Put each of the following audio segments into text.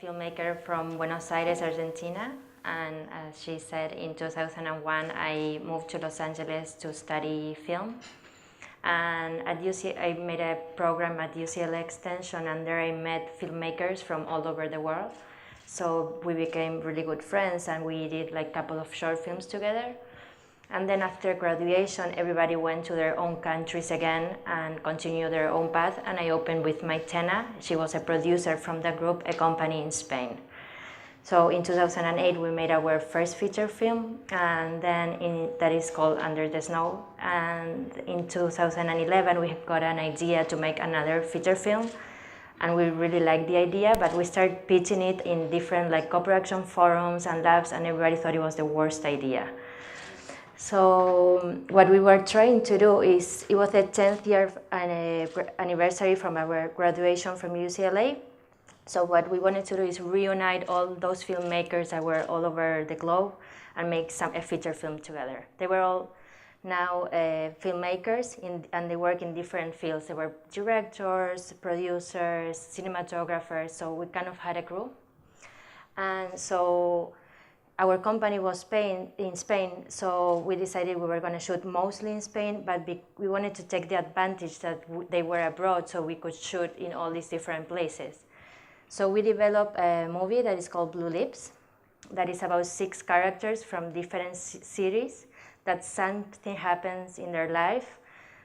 filmmaker from Buenos Aires, Argentina. And as she said, in 2001, I moved to Los Angeles to study film. And at I made a program at UCLA Extension, and there I met filmmakers from all over the world. So we became really good friends, and we did like a couple of short films together. And then after graduation, everybody went to their own countries again and continued their own path. And I opened with Maitena. She was a producer from the group, a company in Spain. So in 2008, we made our first feature film, and then that is called Under the Snow. And in 2011, we got an idea to make another feature film, and we really liked the idea, but we started pitching it in different like co-production forums and labs, and everybody thought it was the worst idea. So what we were trying to do is, it was the 10th year anniversary from our graduation from UCLA. So what we wanted to do is reunite all those filmmakers that were all over the globe and make a feature film together. They were all now filmmakers, and they work in different fields. They were directors, producers, cinematographers, so we kind of had a crew. And so our company was in Spain, so we decided we were going to shoot mostly in Spain, but we wanted to take the advantage that they were abroad, so we could shoot in all these different places. So we developed a movie that is called Blue Lips, that is about 6 characters from different cities, that something happens in their life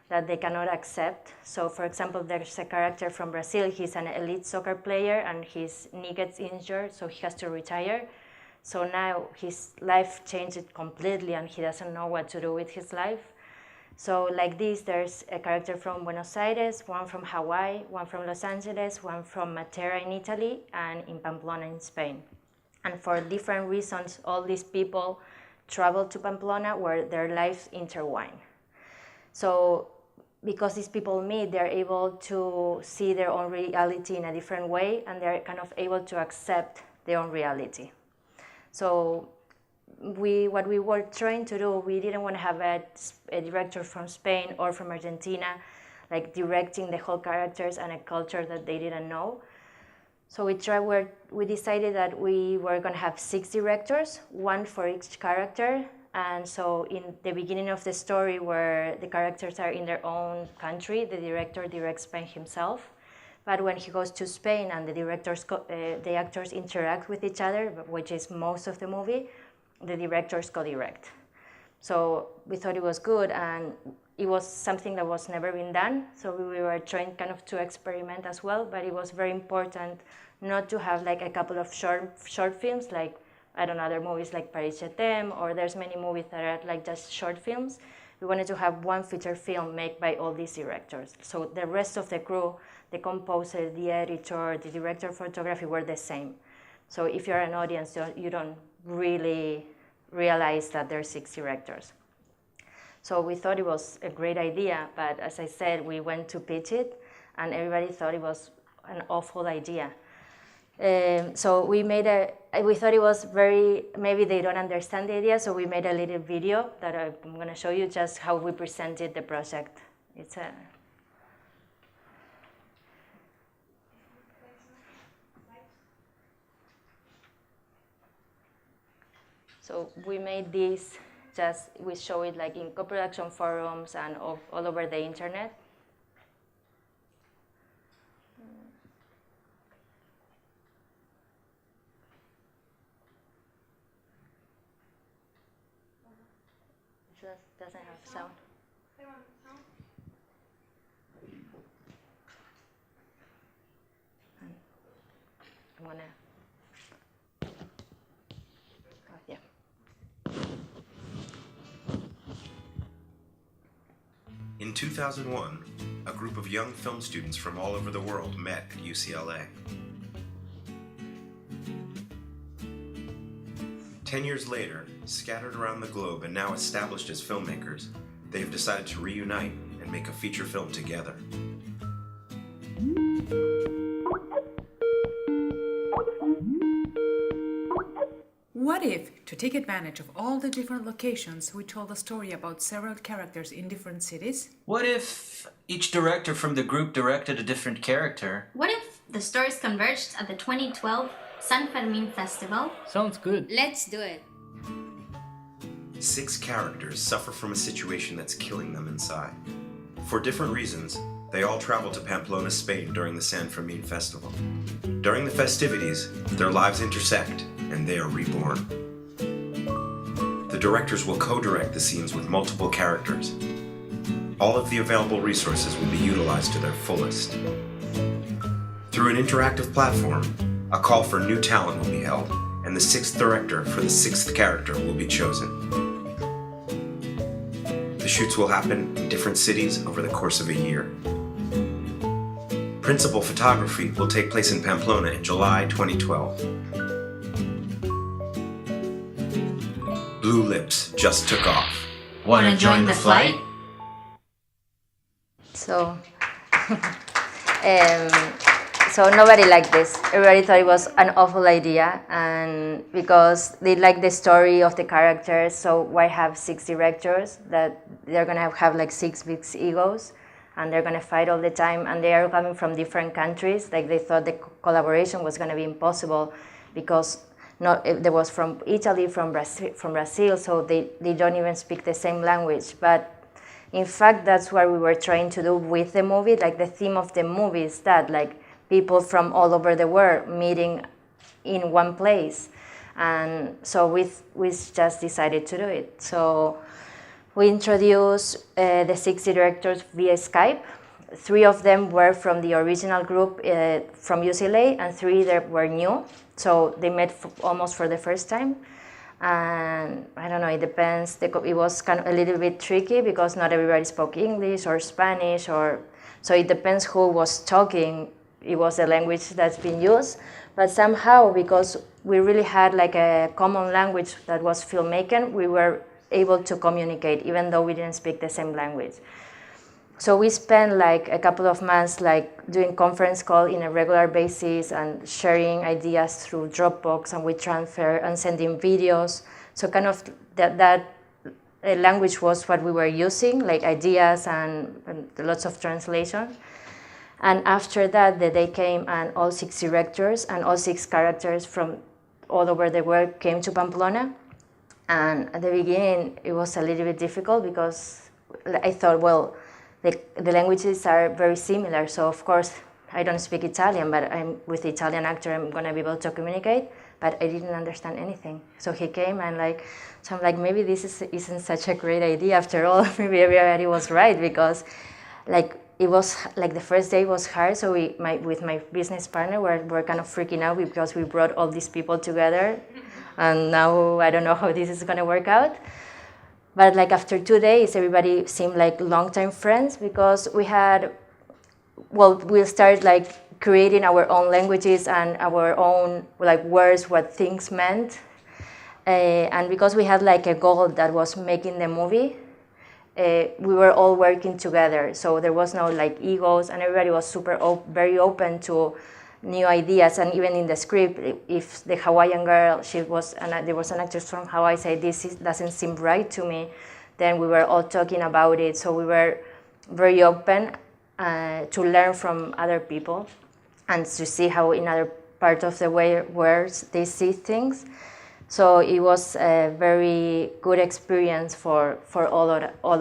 that they cannot accept. So for example, there's a character from Brazil. He's an elite soccer player, and his knee gets injured, so he has to retire. So now his life changed completely, and he doesn't know what to do with his life. So like this, there's a character from Buenos Aires, one from Hawaii, one from Los Angeles, one from Matera in Italy, and in Pamplona in Spain. And for different reasons, all these people travel to Pamplona, where their lives intertwine. So because these people meet, they're able to see their own reality in a different way, and they're kind of able to accept their own reality. So what we were trying to do, we didn't want to have a director from Spain or from Argentina like directing the whole characters and a culture that they didn't know. So we decided that we were going to have 6 directors, 1 for each character. And so in the beginning of the story, where the characters are in their own country, the director directs by himself. But when he goes to Spain and the actors interact with each other, which is most of the movie, the directors co-direct. So we thought it was good, and it was something that was never been done. So we were trying kind of to experiment as well, but it was very important not to have like a couple of short films, like, I don't know, other movies like Paris Je t'aime, or there's many movies that are like just short films. We wanted to have one feature film made by all these directors. So the rest of the crew, the composer, the editor, the director of photography were the same. So if you're an audience, you don't really realize that there are 6 directors. So we thought it was a great idea, but as I said, we went to pitch it, and everybody thought it was an awful idea. So we thought it was maybe they don't understand the idea, so we made a little video that I'm going to show you just how we presented the project. So we made this, we show it like in co-production forums and all over the internet. It just doesn't have sound. I'm gonna. Yeah. In 2001, a group of young film students from all over the world met at UCLA. 10 years later, scattered around the globe and now established as filmmakers, they have decided to reunite and make a feature film together. What if, to take advantage of all the different locations, we told a story about several characters in different cities? What if each director from the group directed a different character? What if the stories converged at the 2012 San Fermin Festival? Sounds good. Let's do it. 6 characters suffer from a situation that's killing them inside. For different reasons, they all travel to Pamplona, Spain during the San Fermin Festival. During the festivities, their lives intersect and they are reborn. The directors will co-direct the scenes with multiple characters. All of the available resources will be utilized to their fullest. Through an interactive platform, a call for new talent will be held, and the 6th director for the 6th character will be chosen. The shoots will happen in different cities over the course of a year. Principal photography will take place in Pamplona in July 2012. Blue Lips just took off. Wanna join the flight? So, so nobody liked this. Everybody thought it was an awful idea, and because they like the story of the characters, so why have 6 directors that they're gonna have like 6 big egos, and they're gonna fight all the time, and they are coming from different countries. Like they thought the collaboration was gonna be impossible because there was from Italy, from Brazil, so they don't even speak the same language. But in fact, that's what we were trying to do with the movie. Like the theme of the movie is that, like, people from all over the world meeting in one place. And so we just decided to do it. So we introduced the 6 directors via Skype. 3 of them were from the original group from UCLA, and 3 that were new. So they met almost for the first time. And I don't know, it depends. It was kind of a little bit tricky because not everybody spoke English or Spanish, so it depends who was talking. It was the language that's been used. But somehow, because we really had like a common language that was filmmaking, we were able to communicate even though we didn't speak the same language. So we spent like a couple of months like doing conference call in a regular basis and sharing ideas through Dropbox, and we transfer and sending videos. So kind of that language was what we were using, like ideas and lots of translation. And after that, the day came and all 6 directors and all 6 characters from all over the world came to Pamplona. And at the beginning, it was a little bit difficult because I thought, well, the languages are very similar, so of course I don't speak Italian, but with the Italian actor I'm gonna be able to communicate, but I didn't understand anything. So he came and so I'm like, maybe this isn't such a great idea after all. Maybe everybody was right, because like it was like the first day was hard, so with my business partner we're kind of freaking out because we brought all these people together, and now I don't know how this is gonna work out. But like after 2 days, everybody seemed like longtime friends because we started like creating our own languages and our own like words, what things meant. And because we had like a goal that was making the movie, we were all working together. So there was no like egos, and everybody was very open to new ideas. And even in the script, if the Hawaiian girl, there was an actress from Hawaii said, doesn't seem right to me, then we were all talking about it. So we were very open to learn from other people and to see how in other part of the world they see things. So it was a very good experience for all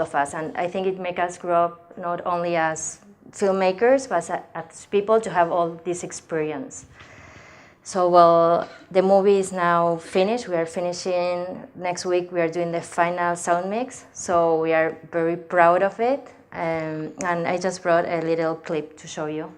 of us. And I think it made us grow up not only as filmmakers, but as people, to have all this experience. So, well, the movie is now finished. We are finishing next week. We are doing the final sound mix. So we are very proud of it. And I just brought a little clip to show you.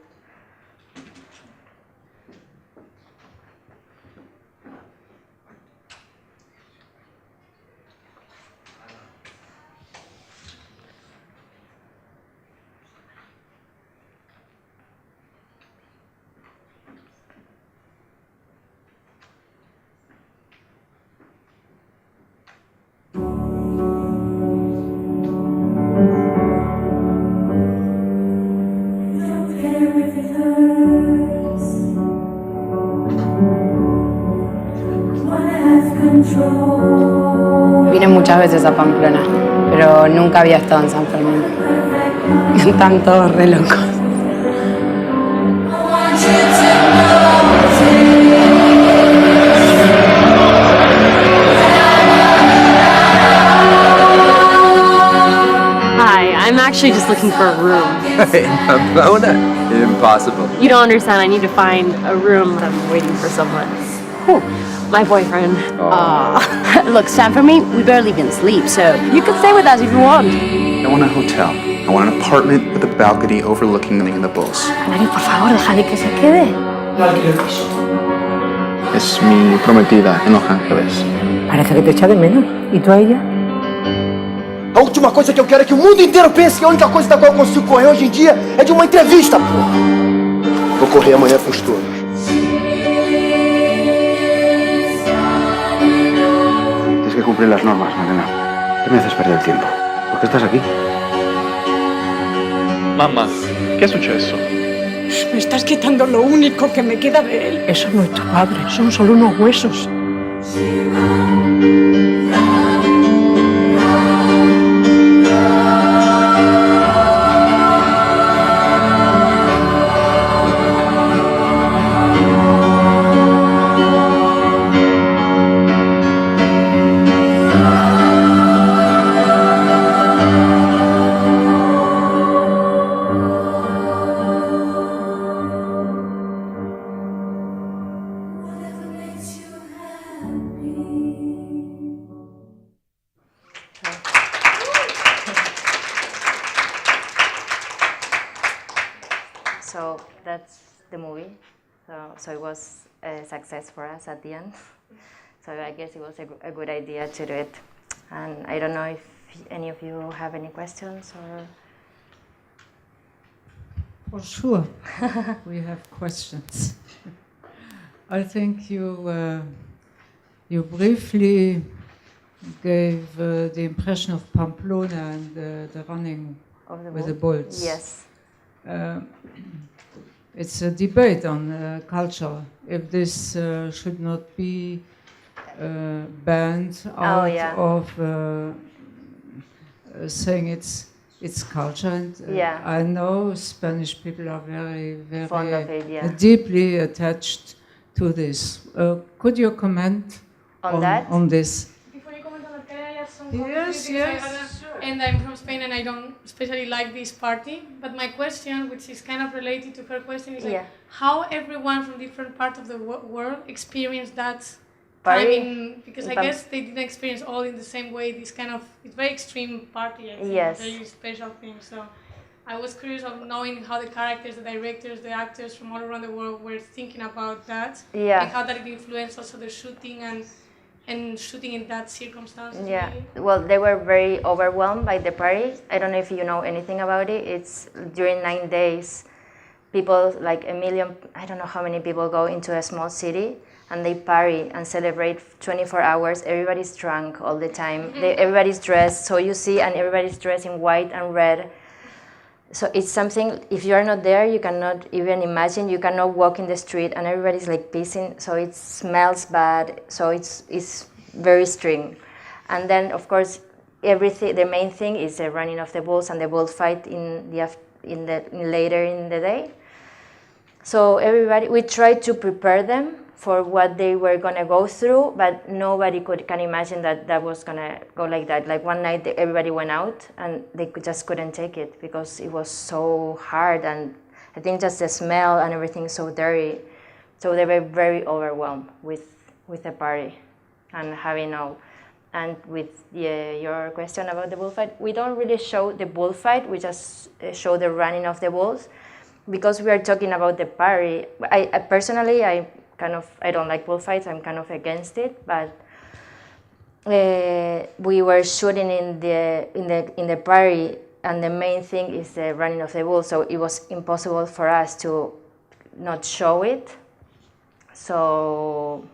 Vine muchas veces a Pamplona, pero nunca había estado en San Fermín. Están todos re locos. actually just looking for a room. In Pamplona? Impossible. You don't understand. I need to find a room. I'm waiting for someone. Who? My boyfriend. Look, Sam, for me, we barely even sleep, so you can stay with us if you want. I want a hotel. I want an apartment with a balcony overlooking the Bulls. Mari, por favor, déjale que se quede. Es mi prometida en Los Ángeles. Parece que te echa de menos. ¿Y tú a ella? A última coisa que eu quero é que o mundo inteiro pense que a única coisa da qual eu consigo correr hoje em dia é de uma entrevista, porra. Vou correr amanhã com os todos. Tienes que cumplir las normas, Malena. ¿Qué me haces perder el tiempo? ¿Por qué estás aquí? Mamma, ¿qué è successo? Me estás quitando lo único que me queda de él. Eso no es tu padre, son solo unos huesos. So that's the movie. So it was a success for us at the end. So I guess it was a good idea to do it. And I don't know if any of you have any questions or... For sure, we have questions. I think you briefly gave the impression of Pamplona and the running with the bulls. Yes. It's a debate on culture, if this should not be banned out of saying it's culture. And I know Spanish people are very, very fond of it, deeply attached to this. Could you comment on this? Before you comment on the play, I have some Yes, yes. And I'm from Spain and I don't especially like this party. But my question, which is kind of related to her question, is like how everyone from different parts of the world experienced that time because I guess they didn't experience all in the same way. This kind of, it's very extreme party, I think, very special thing. So I was curious of knowing how the characters, the directors, the actors from all around the world were thinking about that. And how that it influenced also the shooting and shooting in that circumstance. Yeah, well, they were very overwhelmed by the party. I don't know if you know anything about it. It's during 9 days, people, like a million, I don't know how many people go into a small city and they party and celebrate 24 hours. Everybody's drunk all the time. Everybody's dressed, so you see, and everybody's dressed in white and red. So it's something, if you're not there, you cannot even imagine. You cannot walk in the street and everybody's like pissing, so it smells bad. So it's very extreme. And then, of course, everything. The main thing is the running of the bulls and the bullfight later in the day. So we tried to prepare them for what they were gonna go through, but nobody can imagine that was gonna go like that. Like one night, everybody went out and they just couldn't take it because it was so hard, and I think just the smell and everything so dirty. So they were very overwhelmed with the party and having all. And with your question about the bullfight, we don't really show the bullfight. We just show the running of the bulls because we are talking about the party. I personally, I don't like bullfights. I'm kind of against it, but we were shooting in the party, and the main thing is the running of the bull. So it was impossible for us to not show it. So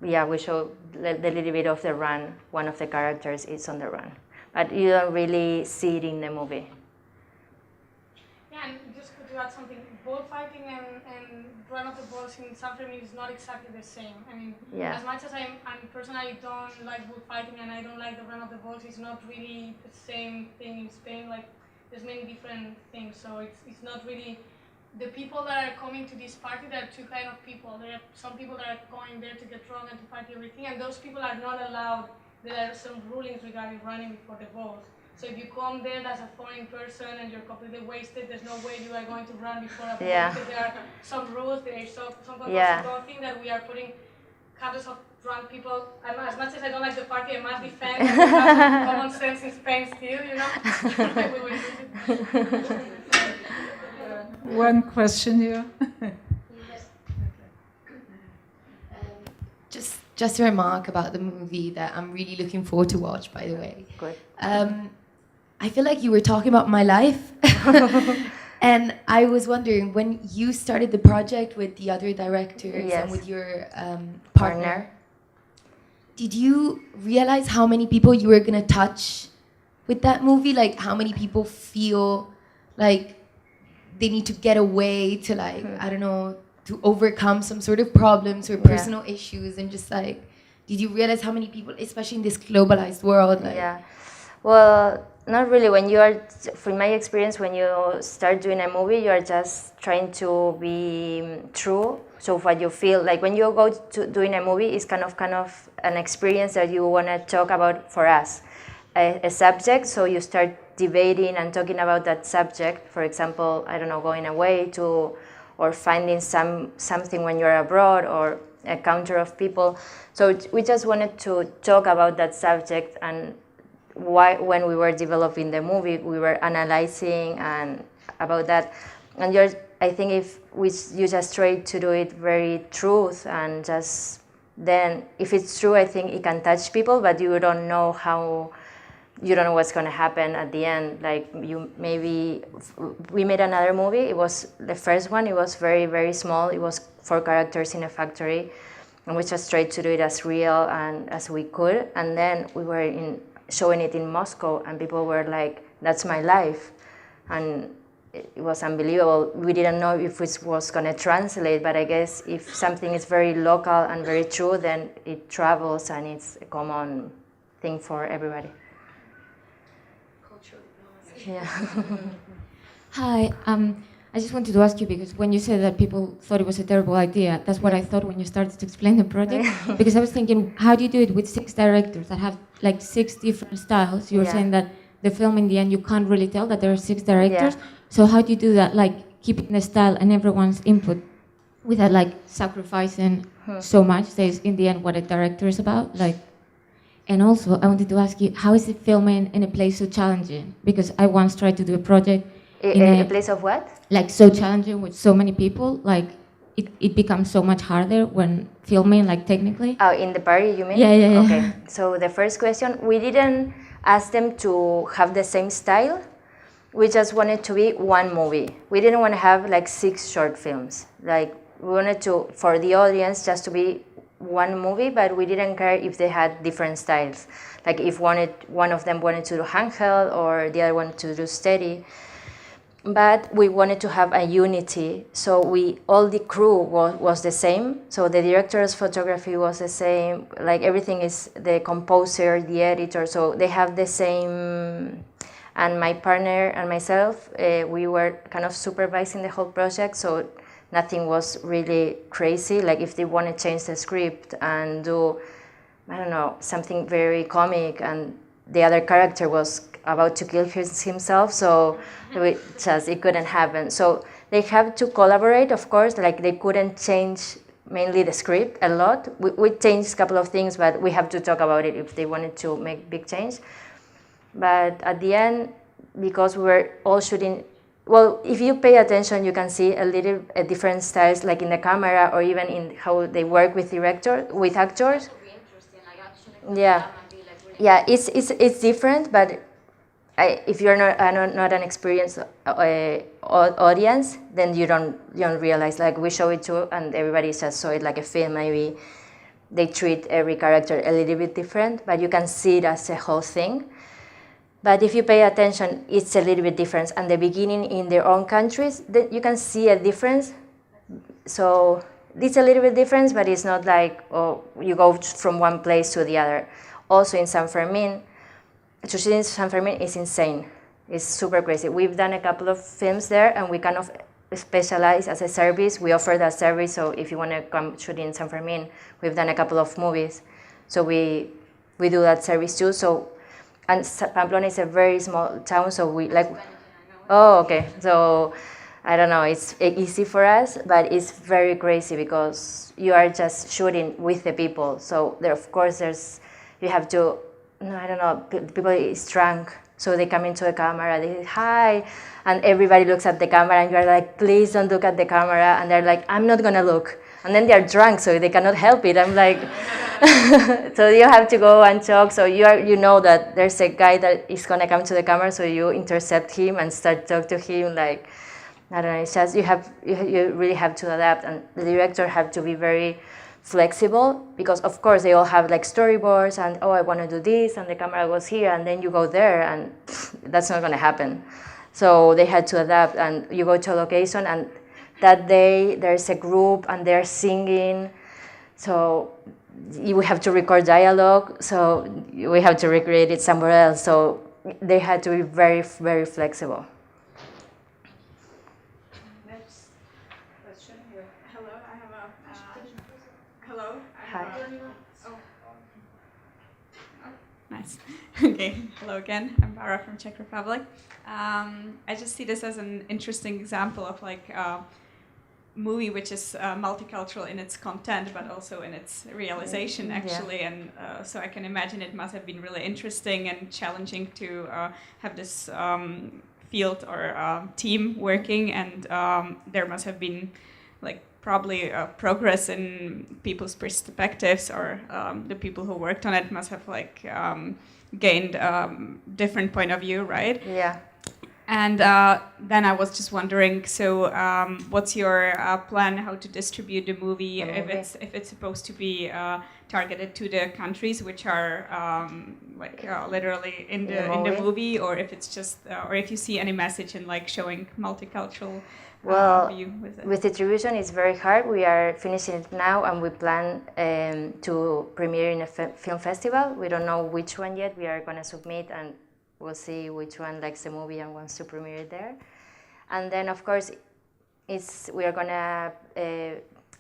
yeah, we show the little bit of the run. One of the characters is on the run, but you don't really see it in the movie. Yeah, and just could you add something? Bullfighting and run of the bulls in San Fermin is not exactly the same. I mean, as much as I personally don't like bullfighting and I don't like the run of the bulls, it's not really the same thing in Spain. Like, there's many different things, so it's not really the people that are coming to this party. There are two kind of people. There are some people that are going there to get drunk and to party everything, and those people are not allowed. There are some rulings regarding running before the bulls. So if you come there as a foreign person and you're completely wasted, there's no way you are going to run before a Yeah. because there are some rules, there is some controls. Yeah. So don't think that we are putting hundreds of drunk people. As much as I don't like the party, I must defend that we have some common sense in Spain still, you know? We will lose it. One question here. Just a remark about the movie that I'm really looking forward to watch, by the way. Good. I feel like you were talking about my life. And I was wondering, when you started the project with the other directors and with your partner, did you realize how many people you were going to touch with that movie? Like, how many people feel like they need to get away to, like, I don't know, to overcome some sort of problems or personal issues, and just like, did you realize how many people, especially in this globalized world? Like, well, not really. When you are, from my experience, when you start doing a movie, you are just trying to be true. So what you feel, like when you go to doing a movie, it's kind of an experience that you want to talk about for us, a subject. So you start debating and talking about that subject. For example, I don't know, going away to, or finding something when you're abroad, or a encounter of people. So we just wanted to talk about that subject, and why, when we were developing the movie, we were analyzing and about that. And I think if you just try to do it very truth, and just then if it's true, I think it can touch people, but you don't know how. You don't know what's going to happen at the end. Like we made another movie. It was the first one. It was very, very small. It was 4 characters in a factory, and we just tried to do it as real and as we could. And then we were showing it in Moscow, and people were like, "That's my life," and it was unbelievable. We didn't know if it was going to translate, but I guess if something is very local and very true, then it travels, and it's a common thing for everybody. Yeah. Hi, I just wanted to ask you, because when you said that people thought it was a terrible idea, that's what I thought when you started to explain the project. Because I was thinking, how do you do it with 6 directors that have like 6 different styles? You were saying that the film, in the end, you can't really tell that there are 6 directors. So how do you do that, like keeping the style and everyone's input without like sacrificing so much? That is in the end what a director is about, like. And also, I wanted to ask you, how is it filming in a place so challenging? Because I once tried to do a project in a place of what? Like so challenging with so many people, like it becomes so much harder when filming, like technically. Oh, in the party, you mean? Yeah. Okay, so the first question, we didn't ask them to have the same style. We just wanted to be one movie. We didn't want to have like 6 short films. Like we wanted to, for the audience, just to be one movie, but we didn't care if they had different styles. Like if one of them wanted to do handheld or the other one to do steady. But we wanted to have a unity, so all the crew was the same. So the director's photography was the same. Like everything is the composer, the editor. So they have the same. And my partner and myself, we were kind of supervising the whole project. So nothing was really crazy. Like if they want to change the script and do, I don't know, something very comic, and the other character was about to kill himself, so it couldn't happen. So they have to collaborate, of course. Like they couldn't change mainly the script a lot. We changed a couple of things, but we have to talk about it if they wanted to make big change. But at the end, because we were all shooting. Well, if you pay attention, you can see a different styles, like in the camera or even in how they work with actors. Yeah, it's different, but if you're not an experienced audience, then you don't realize. Like we show it too, and everybody just saw it like a film. Maybe they treat every character a little bit different, but you can see it as a whole thing. But if you pay attention, it's a little bit different. And the beginning in their own countries, you can see a difference. So it's a little bit different, but it's not like, oh, you go from one place to the other. Also in San Fermin, to shoot in San Fermin is insane. It's super crazy. We've done a couple of films there, and we kind of specialize as a service. We offer that service, so if you want to come shoot in San Fermin, we've done a couple of movies. So we do that service too. So and Pamplona is a very small town, so we like. Oh, okay. So I don't know. It's easy for us, but it's very crazy because you are just shooting with the people. So there, of course, you have to. No, I don't know. People is drunk, so they come into the camera. They say hi, and everybody looks at the camera, and you are like, please don't look at the camera, and they're like, I'm not gonna look. And then they are drunk, so they cannot help it. I'm like, so you have to go and talk. So you know that there's a guy that is gonna come to the camera, so you intercept him and start talk to him. Like, I don't know. It's just you really have to adapt, and the director have to be very flexible because of course they all have like storyboards and I want to do this and the camera goes here and then you go there and that's not gonna happen. So they had to adapt and you go to a location and that day there's a group and they're singing, so we have to record dialogue, so we have to recreate it somewhere else. So they had to be very, very flexible. Next question here. Hello, I have a hello. Hi. Nice. Okay. Hello again. I'm Bara from Czech Republic. I just see this as an interesting example of like movie which is multicultural in its content but also in its realization actually. Yeah. And so I can imagine it must have been really interesting and challenging to have this field or team working, and there must have been like probably progress in people's perspectives, or the people who worked on it must have like gained different point of view, right? Yeah. And then I was just wondering, so what's your plan how to distribute the movie if it's supposed to be targeted to the countries which are literally in the movie, or if it's just or if you see any message in like showing multicultural view with it? With distribution it's very hard. We are finishing it now and we plan to premiere in a film festival. We don't know which one yet. We are going to submit and we'll see which one likes the movie and wants to premiere it there. And then, of course, we are gonna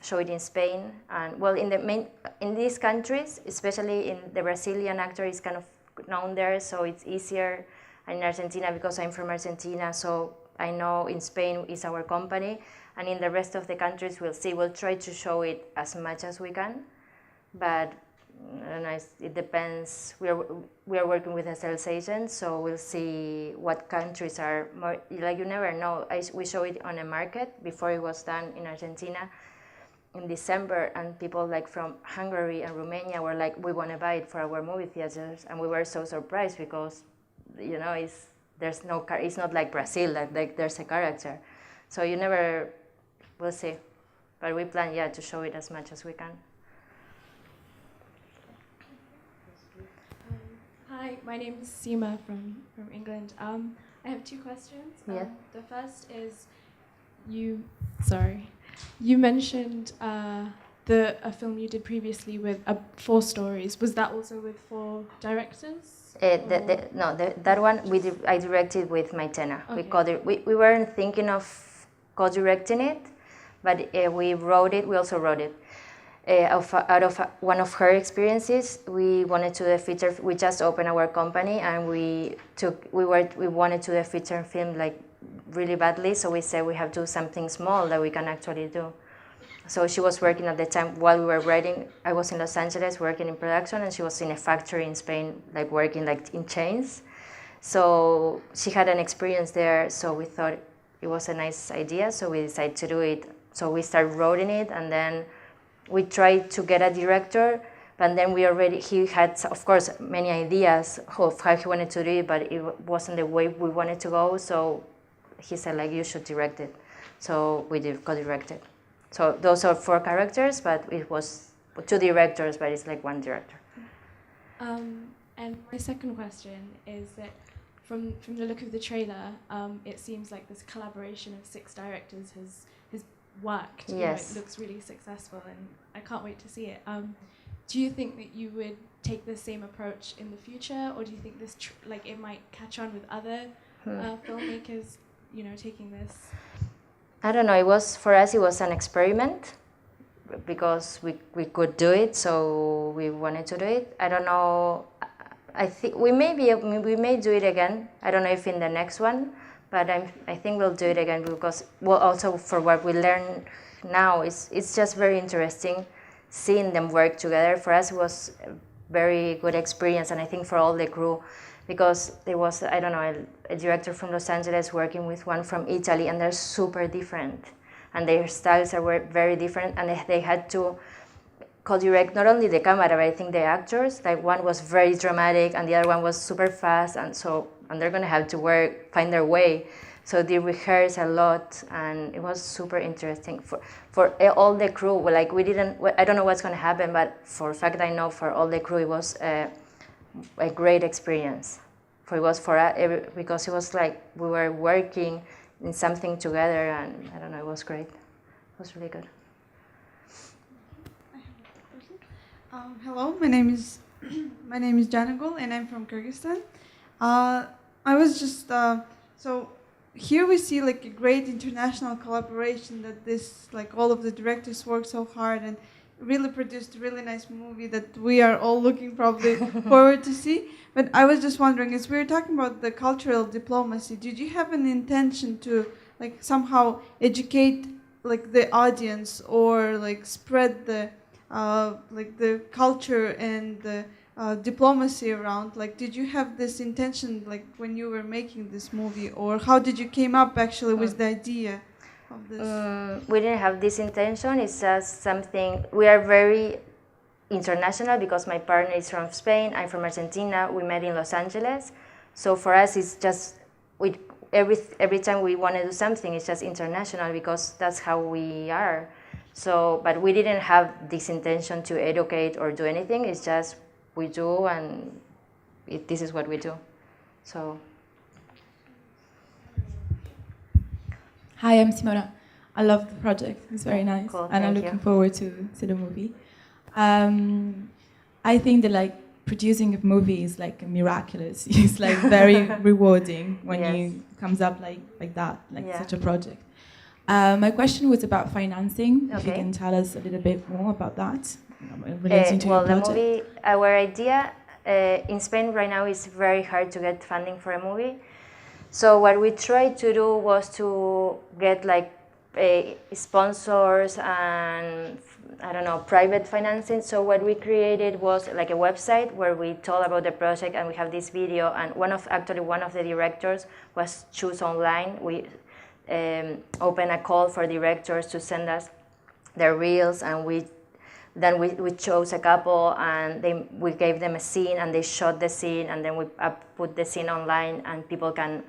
show it in Spain and well, in these countries, especially in the Brazilian actor is kind of known there, so it's easier. And in Argentina, because I'm from Argentina, so I know in Spain is our company, and in the rest of the countries, we'll see. We'll try to show it as much as we can, but I don't know, it depends. We are working with a sales agent, so we'll see what countries are more, like you never know. We show it on a market before it was done in Argentina in December, and people like from Hungary and Romania were like, we want to buy it for our movie theaters, and we were so surprised because, you know, it's not like Brazil, like there's a character. So you never, we'll see. But we plan, to show it as much as we can. Hi, my name is Seema from England. I have two questions. The first is, you mentioned a film you did previously with 4 stories. Was that also with 4 directors? That one I directed with Maitena. Okay. We weren't thinking of co-directing it, but we wrote it. We also wrote it. Out of one of her experiences, we wanted to do a feature. We just opened our company, and we wanted to do a feature film like really badly. So we said we have to do something small that we can actually do. So she was working at the time while we were writing. I was in Los Angeles working in production, and she was in a factory in Spain, like working like in chains. So she had an experience there. So we thought it was a nice idea. So we decided to do it. So we started writing it, and then we tried to get a director, but then he had, of course, many ideas of how he wanted to do it, but it wasn't the way we wanted to go, so he said, like, you should direct it. So we co-directed. So those are 4 characters, but it was 2 directors, but it's like 1 director. And my second question is that from the look of the trailer, it seems like this collaboration of 6 directors has worked. Yes. You know, it looks really successful, and I can't wait to see it. Do you think that you would take the same approach in the future, or do you think this it might catch on with other filmmakers, you know, taking this? I don't know. For us it was an experiment because we could do it, so we wanted to do it. I don't know. I think we may do it again. I don't know if in the next one, but I think we'll do it again because also for what we learn now it's just very interesting seeing them work together. For us, it was a very good experience, and I think for all the crew, because there was I don't know a director from Los Angeles working with one from Italy, and they're super different, and their styles are very different, and they had to co-direct not only the camera, but I think the actors. Like one was very dramatic, and the other one was super fast, and they're gonna have to find their way. So they rehearsed a lot, and it was super interesting for all the crew. Like I don't know what's gonna happen, but for a fact I know for all the crew it was a great experience. Because it was like we were working in something together, and I don't know, it was great. It was really good. Hello, my name is Janagul, and I'm from Kyrgyzstan. I was just so here we see like a great international collaboration that all of the directors worked so hard and really produced a really nice movie that we are all looking probably forward to see. But I was just wondering, as we were talking about the cultural diplomacy, did you have an intention to like somehow educate like the audience or like spread the culture and the diplomacy around? Like, did you have this intention like when you were making this movie, or how did you came up actually with the idea of this? We didn't have this intention. It's just something. We are very international because my partner is from Spain. I'm from Argentina. We met in Los Angeles. So for us, it's just every time we want to do something, it's just international because that's how we are. So, but we didn't have this intention to educate or do anything. It's just we do, and this is what we do. So. Hi, I'm Simona. I love the project. It's very nice, cool, and I'm looking forward to the movie. I think that like producing a movie is like miraculous. It's like very rewarding when you comes up like that, such a project. My question was about financing. If you can tell us a little bit more about that, relating to your project. The movie, our idea in Spain right now is very hard to get funding for a movie. So what we tried to do was to get like sponsors and I don't know, private financing. So what we created was like a website where we told about the project, and we have this video. And one of the directors was choose online. We open a call for directors to send us their reels, and we chose a couple, and we gave them a scene, and they shot the scene, and then we put the scene online, and people can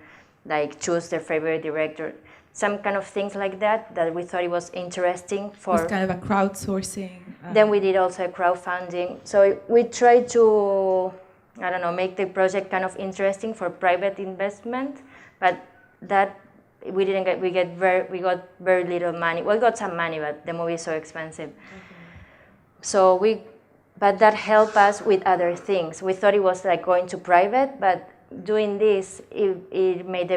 like choose their favorite director. Some kind of things like that we thought it was interesting for. It's kind of a crowdsourcing. Then we did also a crowdfunding. So we tried to, I don't know, make the project kind of interesting for private investment, but that we didn't get. We got very little money. We got some money, but the movie is so expensive. So but that helped us with other things. We thought it was like going to private, but doing this, it made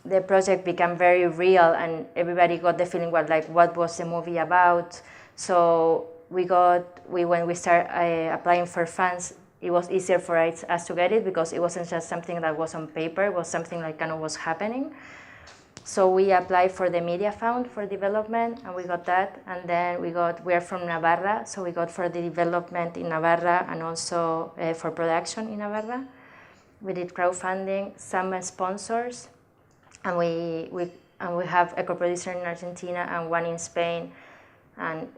the project become very real, and everybody got the feeling what was the movie about. So when we started applying for funds, it was easier for us to get it because it wasn't just something that was on paper, it was something like kind of was happening. So we applied for the Media Fund for development, and we got that. And then we are from Navarra, so we got for the development in Navarra and also for production in Navarra. We did crowdfunding, some sponsors, and we have a co-producer in Argentina and one in Spain, and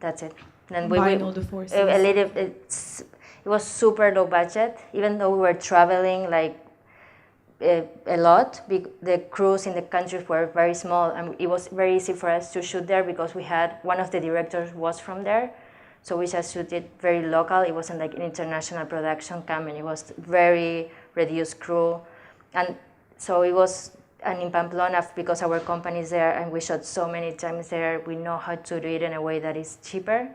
that's it. Then combine all the forces. It was super low budget, even though we were traveling like a lot. The crews in the countries were very small, and it was very easy for us to shoot there because we had one of the directors was from there. So we just shot it very local. It wasn't like an international production company. It was very reduced crew. And so it was, and in Pamplona, because our company is there and we shot so many times there, we know how to do it in a way that is cheaper.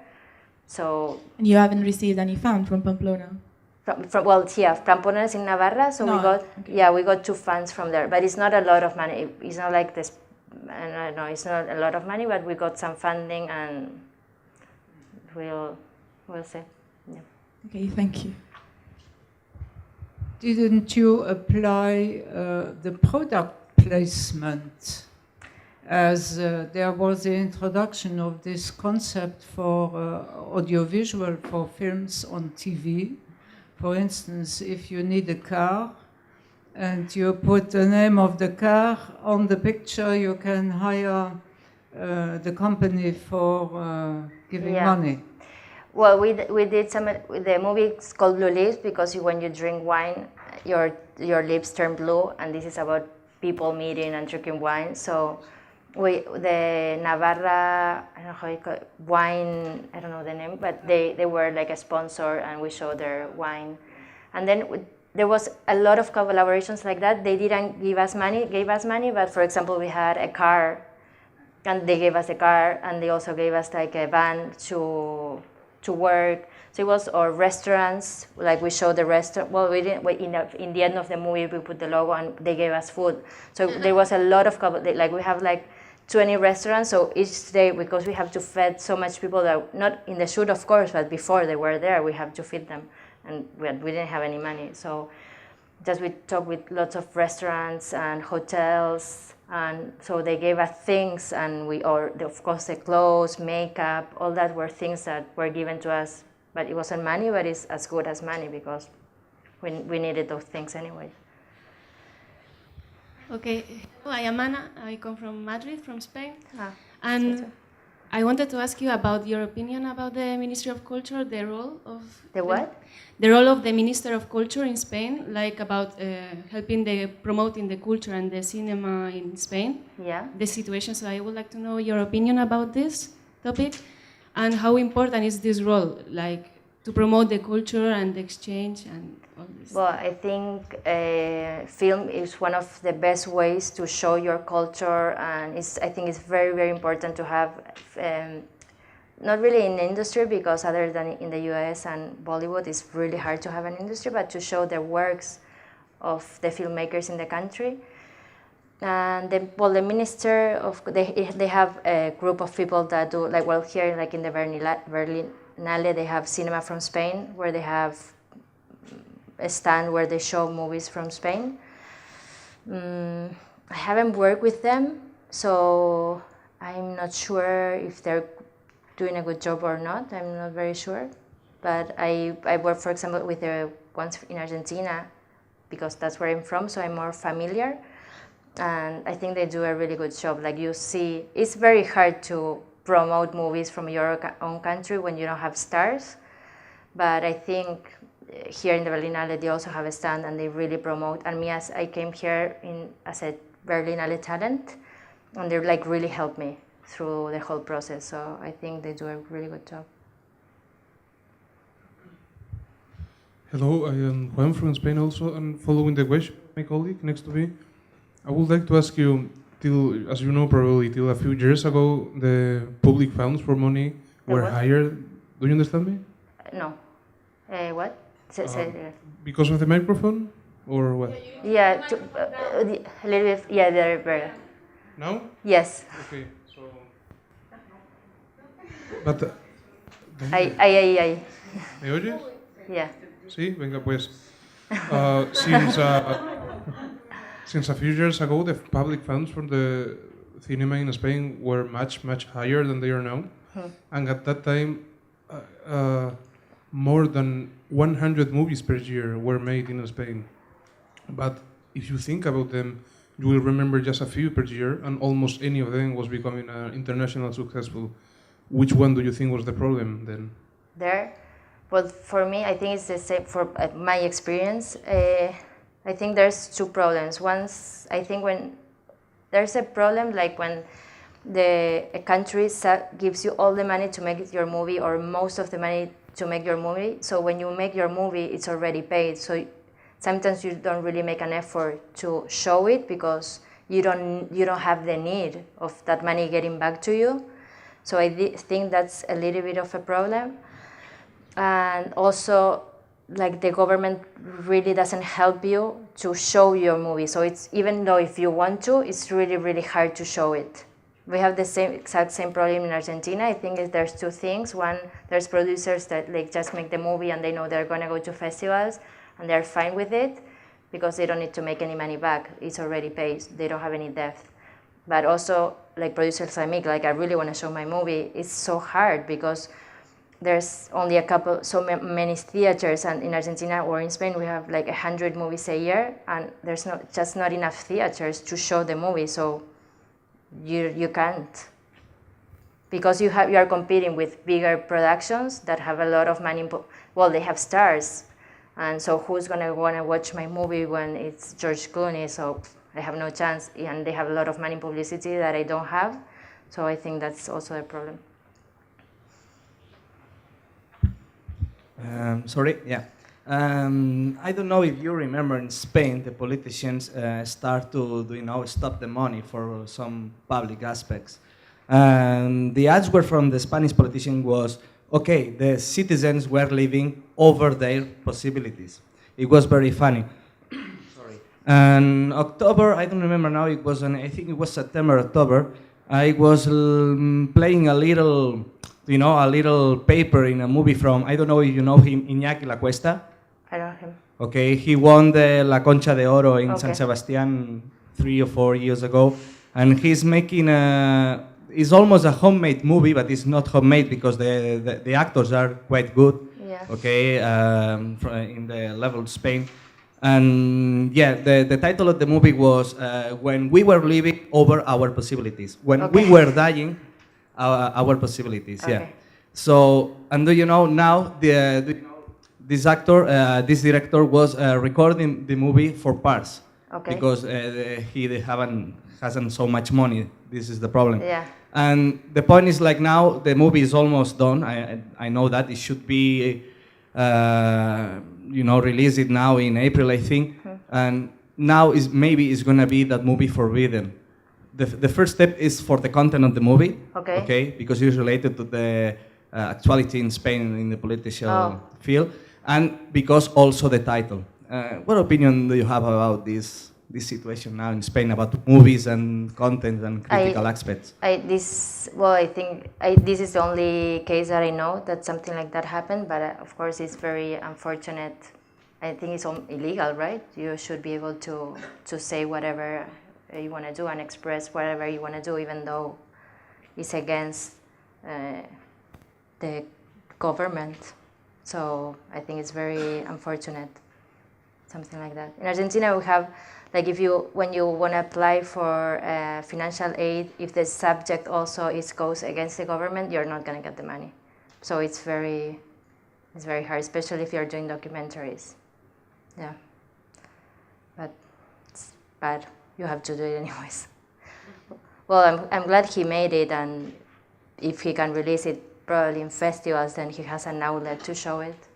So. And you haven't received any fund from Pamplona? Pamplona is in Navarra, so we got 2 funds from there. But it's not a lot of money. It's not like this, I don't know, it's not a lot of money, but we got some funding, and we'll see. Yeah. Okay, thank you. didn't you apply the product placement, as there was the introduction of this concept for audiovisual, for films on TV? For instance, if you need a car and you put the name of the car on the picture, you can hire the company for giving money. Well, we did some. The movie is called Blue Lips because when you drink wine, your lips turn blue, and this is about people meeting and drinking wine. So, the Navarra, I don't know how you call it, wine. I don't know the name, but they were like a sponsor, and we showed their wine, and then there was a lot of collaborations like that. They didn't gave us money, but for example, we had a car, and they gave us a car, and they also gave us like a van to work. So it was, or restaurants, like we showed the restaurant. Well, we didn't. In the end of the movie, we put the logo, and they gave us food. So there was a lot of like we have like 20 restaurants. So each day, because we have to feed so much people that not in the shoot, of course, but before they were there, we have to feed them, and we didn't have any money. So just we talked with lots of restaurants and hotels. And so they gave us things, and of course, the clothes, makeup, all that were things that were given to us. But it wasn't money, but it's as good as money because we needed those things anyway. Okay, I am Ana. I come from Madrid, from Spain. And I wanted to ask you about your opinion about the Ministry of Culture, the role of... The what? The role of the Minister of Culture in Spain, like about helping promoting the culture and the cinema in Spain. Yeah. The situation. So I would like to know your opinion about this topic, and how important is this role, like to promote the culture and the exchange and all this. Well, I think film is one of the best ways to show your culture, and I think it's very, very important to have. Not really in the industry, because other than in the US and Bollywood, it's really hard to have an industry, but to show the works of the filmmakers in the country. And the Minister of, they have a group of people that do, like, well, here, like in the Berlinale, they have Cinema from Spain, where they have a stand where they show movies from Spain. I haven't worked with them, so I'm not sure if they're doing a good job or not. I'm not very sure, but I work, for example, with the ones in Argentina, because that's where I'm from, so I'm more familiar, and I think they do a really good job. Like you see, it's very hard to promote movies from your own country when you don't have stars, but I think here in the Berlinale they also have a stand and they really promote. And me, as I came here as a Berlinale talent, and they like really helped me through the whole process, so I think they do a really good job. Hello, I am Juan from Spain also, and following the question of my colleague next to me, I would like to ask you, as you know probably, till a few years ago, the public funds for money were higher. Do you understand me? No. What? Because of the microphone, or what? Yeah, a little bit, yeah, they're better. Now? Yes. Okay. But, ¿Me oyes? Yeah. Sí, venga pues. Since a few years ago, the public funds for the cinema in Spain were much, much higher than they are now. And at that time, more than 100 movies per year were made in Spain. But if you think about them, you will remember just a few per year, and almost any of them was becoming international successful. Which one do you think was the problem then? Well, for me, I think it's the same. For my experience, I think there's two problems. Once, I think when there's a problem, like when a country gives you all the money to make your movie, or most of the money to make your movie. So when you make your movie, it's already paid. So sometimes you don't really make an effort to show it because you don't have the need of that money getting back to you. So I think that's a little bit of a problem. And also, like, the government really doesn't help you to show your movie. So it's, even though if you want to, it's really, really hard to show it. We have the exact same problem in Argentina. I think there's two things. One, there's producers that like just make the movie and they know they're going to go to festivals and they're fine with it. because they don't need to make any money back. It's already paid. They don't have any debt. But also, like producers like me, like I really want to show my movie. It's so hard because there's only many theaters, and in Argentina or in Spain we have like 100 movies a year, and there's just not enough theaters to show the movie. So you can't, because you are competing with bigger productions that have a lot of money. Well, they have stars, and so who's gonna wanna watch my movie when it's George Clooney? So I have no chance, and they have a lot of money publicity that I don't have. So I think that's also a problem. Sorry, yeah. I don't know if you remember in Spain, the politicians start to, stop the money for some public aspects. The answer from the Spanish politician was, okay, the citizens were living over their possibilities. It was very funny. Sorry. And October, I don't remember now, it was I think it was September, October, I was playing a little paper in a movie from, I don't know if you know him, Iñaki La Cuesta. I know him. Okay, he won the La Concha de Oro in San Sebastián 3 or 4 years ago, and he's making it's almost a homemade movie, but it's not homemade because the actors are quite good. Yeah. Okay, in the level of Spain. And yeah, the title of the movie was When We Were Living Over Our Possibilities. When we were dying, our possibilities, yeah. So, and do you know now this director was recording the movie for parts because he hasn't so much money. This is the problem. Yeah. And the point is, like, now the movie is almost done. I know that it should be release it now in April, I think. And now maybe it's gonna be that movie forbidden. The first step is for the content of the movie, okay, because it's related to the actuality in Spain in the political field, and because also the title. What opinion do you have about this situation now in Spain about movies and content and critical aspects? I think this is the only case that I know that something like that happened, but of course it's very unfortunate. I think it's illegal, right? You should be able to say whatever you want to do and express whatever you want to do, even though it's against the government. So I think it's very unfortunate, something like that. In Argentina, we have, like, when you want to apply for financial aid, if the subject also goes against the government, you're not going to get the money. So it's very hard, especially if you're doing documentaries. Yeah, but it's bad. You have to do it anyways. Well, I'm glad he made it, and if he can release it probably in festivals, then he has an outlet to show it.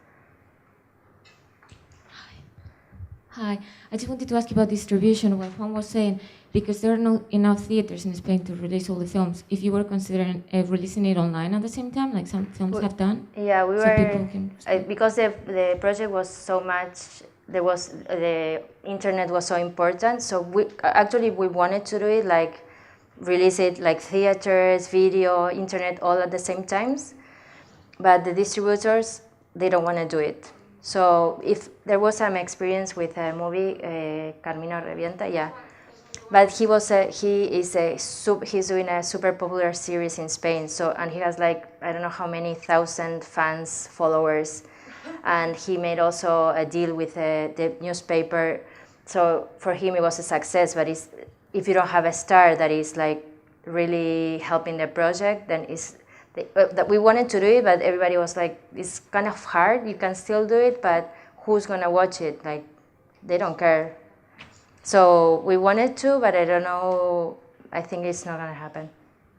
Hi, I just wanted to ask you about distribution. What Juan was saying, because there are not enough theaters in Spain to release all the films. If you were considering releasing it online at the same time, like some films have done. Yeah, we were because the project was so much. The internet was so important. So we wanted to do it, like release it like theaters, video, internet, all at the same times. But the distributors, they don't want to do it. So if there was some experience with a movie, Carmino Revienta, yeah. But he's doing a super popular series in Spain. So, and he has like, I don't know how many thousand fans, followers. And he made also a deal with the newspaper. So for him it was a success, but if you don't have a star that is like really helping the project, then that we wanted to do it, but everybody was like, it's kind of hard, you can still do it, but who's gonna watch it? Like, they don't care. So we wanted to, but I don't know, I think it's not gonna happen.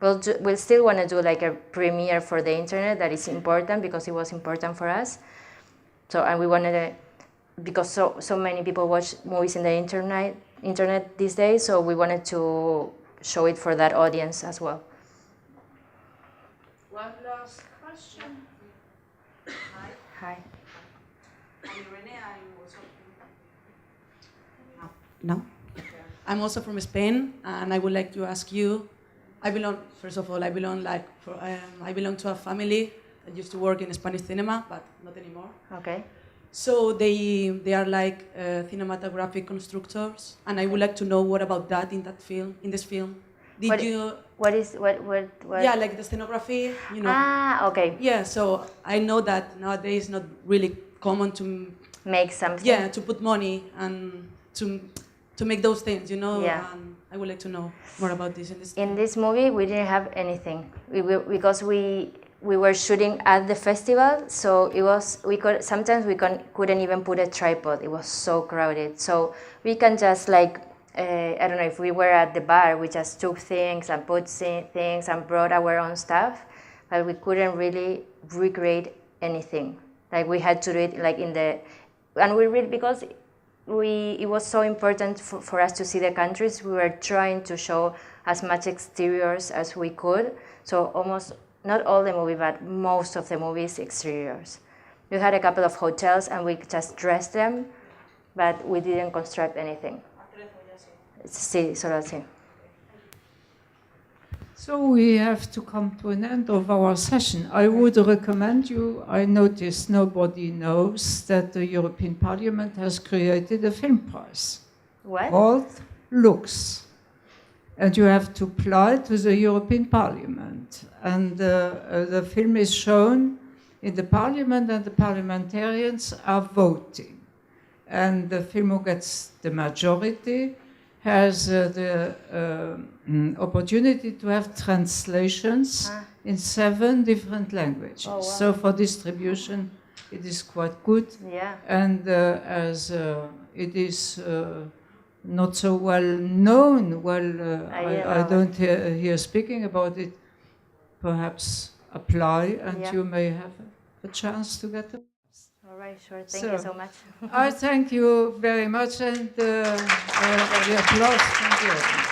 We'll still wanna do like a premiere for the internet. That is important because it was important for us. So, and we wanted to, because so many people watch movies in the internet these days, so we wanted to show it for that audience as well. One last question. Hi. No? I'm also from Spain, and I would like to ask you, I belong to a family that used to work in Spanish cinema, but not anymore. Okay. So they are like cinematographic constructors, and I would like to know what about that in that film, in this film. What Yeah, like the scenography, you know. Ah, okay. Yeah, so I know that nowadays it's not really common to make something. Yeah, to put money and to make those things, you know. Yeah. And I would like to know more about this in this. In this movie, we didn't have anything because we were shooting at the festival, so it was sometimes we couldn't even put a tripod. It was so crowded, so we can just like. I don't know, if we were at the bar, we just took things and put things and brought our own stuff, but we couldn't really recreate anything. Like we had to do it like because it was so important for us to see the countries, we were trying to show as much exteriors as we could. So almost, not all the movie, but most of the movies exteriors. We had a couple of hotels and we just dressed them, but we didn't construct anything. Sí, solo así. So we have to come to an end of our session. I would recommend you, I notice nobody knows that the European Parliament has created a film prize. What? Called Lux. And you have to apply to the European Parliament. And the film is shown in the Parliament and the parliamentarians are voting. And the film who gets the majority has the opportunity to have translations in 7 different languages. Oh, wow. So for distribution, it is quite good. Yeah. And as it is not so well known, I don't hear speaking about it, perhaps apply and you may have a chance to get it. All right, sure. Thank you so much. I thank you very much, and the applause. Thank you.